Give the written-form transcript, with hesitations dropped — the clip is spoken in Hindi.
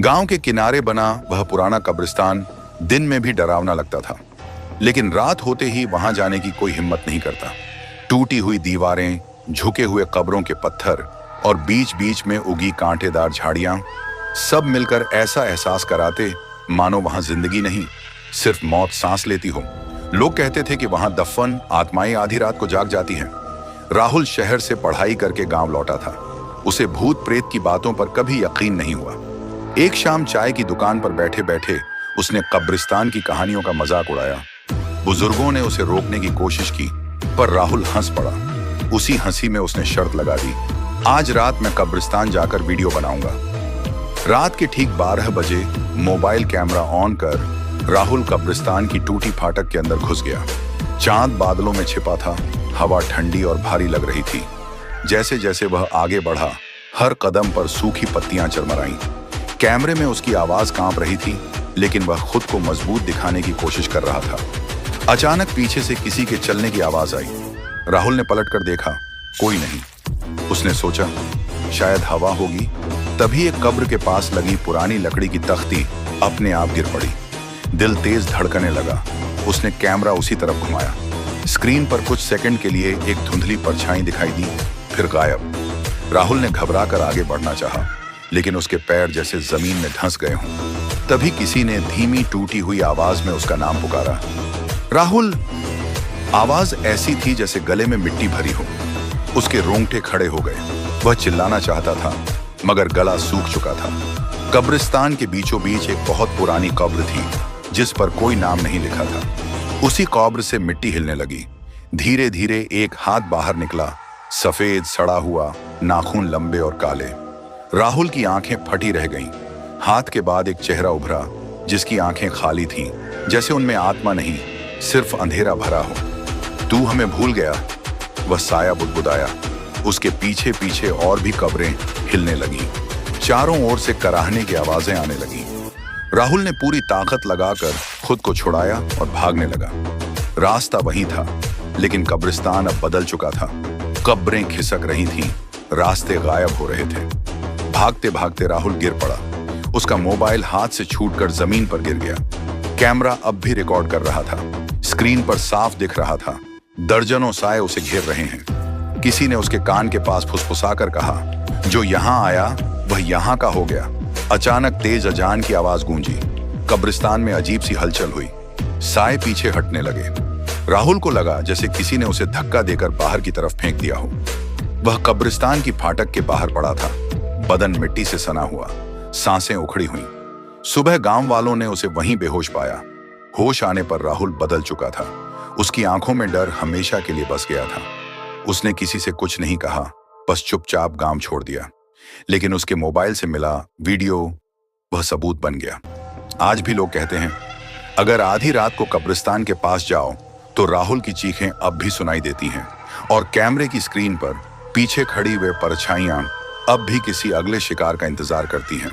गांव के किनारे बना वह पुराना कब्रिस्तान दिन में भी डरावना लगता था, लेकिन रात होते ही वहां जाने की कोई हिम्मत नहीं करता। टूटी हुई दीवारें, झुके हुए कब्रों के पत्थर और बीच बीच में उगी कांटेदार झाड़ियां सब मिलकर ऐसा एहसास कराते मानो वहां जिंदगी नहीं, सिर्फ मौत सांस लेती हो। लोग कहते थे कि वहां दफन आत्माएं आधी रात को जाग जाती हैं। राहुल शहर से पढ़ाई करके गांव लौटा था। उसे भूत प्रेत की बातों पर कभी यकीन नहीं हुआ। एक शाम चाय की दुकान पर बैठे बैठे उसने कब्रिस्तान की कहानियों का मजाक उड़ाया। बुजुर्गों ने उसे रोकने की कोशिश की, पर राहुल हंस पड़ा। उसी हंसी में उसने शर्त लगा दी, आज रात मैं कब्रिस्तान जाकर वीडियो बनाऊंगा। रात के ठीक 12 बजे मोबाइल कैमरा ऑन कर राहुल कब्रिस्तान की टूटी फाटक के अंदर घुस गया। चांद बादलों में छिपा था, हवा ठंडी और भारी लग रही थी। जैसे जैसे वह आगे बढ़ा, हर कदम पर सूखी पत्तियां चरमराईं। कैमरे में उसकी आवाज कांप रही थी, लेकिन वह खुद को मजबूत दिखाने की कोशिश कर रहा था। अचानक पीछे से किसी के चलने की आवाज आई। राहुल ने पलटकर देखा, कोई नहीं। उसने सोचा शायद हवा होगी। तभी एक कब्र के पास लगी पुरानी लकड़ी की तख्ती अपने आप गिर पड़ी। दिल तेज धड़कने लगा। उसने कैमरा उसी तरफ घुमाया। स्क्रीन पर कुछ सेकंड के लिए एक धुंधली परछाई दिखाई दी, फिर गायब। राहुल ने घबराकर आगे बढ़ना चाहा, लेकिन उसके पैर जैसे जमीन में धंस गए हों। तभी किसी ने धीमी टूटी हुई आवाज में उसका नाम पुकारा, राहुल। आवाज ऐसी थी जैसे गले में मिट्टी भरी हो। उसके रोंगटे खड़े हो गए। वह चिल्लाना चाहता था, मगर गला सूख चुका था। कब्रिस्तान के बीचों बीच एक बहुत पुरानी कब्र थी, जिस पर कोई नाम नहीं लिखा था। उसी कब्र से मिट्टी हिलने लगी। धीरे धीरे एक हाथ बाहर निकला, सफेद सड़ा हुआ, नाखून लंबे और काले। राहुल की आंखें फटी रह गईं। हाथ के बाद एक चेहरा उभरा, जिसकी आंखें खाली थीं, जैसे उनमें आत्मा नहीं, सिर्फ अंधेरा भरा हो। तू हमें भूल गया, वह साया बुदबुदाया। उसके पीछे पीछे और भी कब्रें हिलने लगीं। चारों ओर से कराहने की आवाजें आने लगीं। राहुल ने पूरी ताकत लगाकर खुद को छुड़ाया और भागने लगा। रास्ता वही था, लेकिन कब्रिस्तान अब बदल चुका था। कब्रें खिसक रही थीं, रास्ते गायब हो रहे थे। भागते भागते राहुल गिर पड़ा। उसका मोबाइल हाथ से छूटकर जमीन पर गिर गया। कैमरा अब भी रिकॉर्ड कर रहा था। स्क्रीन पर साफ दिख रहा था, दर्जनों साए उसे घेर रहे हैं। किसी ने उसके कान के पास फुसफुसाकर कहा, जो यहां आया वह यहां का हो गया। अचानक तेज अजान की आवाज गूंजी। कब्रिस्तान में अजीब सी हलचल हुई। साए पीछे हटने लगे। राहुल को लगा जैसे किसी ने उसे धक्का देकर बाहर की तरफ फेंक दिया हो। वह कब्रिस्तान की फाटक के बाहर पड़ा था, बदन मिट्टी से सना हुआ, सांसें उखड़ी हुई। सुबह गांव वालों ने उसे वहीं बेहोश पाया। होश आने पर राहुल बदल चुका था। उसकी आंखों में डर हमेशा के लिए बस गया था। उसने किसी से कुछ नहीं कहा, बस चुपचाप गांव छोड़ दिया। लेकिन उसके मोबाइल से मिला वीडियो वह सबूत बन गया। आज भी लोग कहते हैं, अगर आधी रात को कब्रिस्तान के पास जाओ तो राहुल की चीखें अब भी सुनाई देती हैं, और कैमरे की स्क्रीन पर पीछे खड़ी हुए परछाइयां अब भी किसी अगले शिकार का इंतजार करती हैं।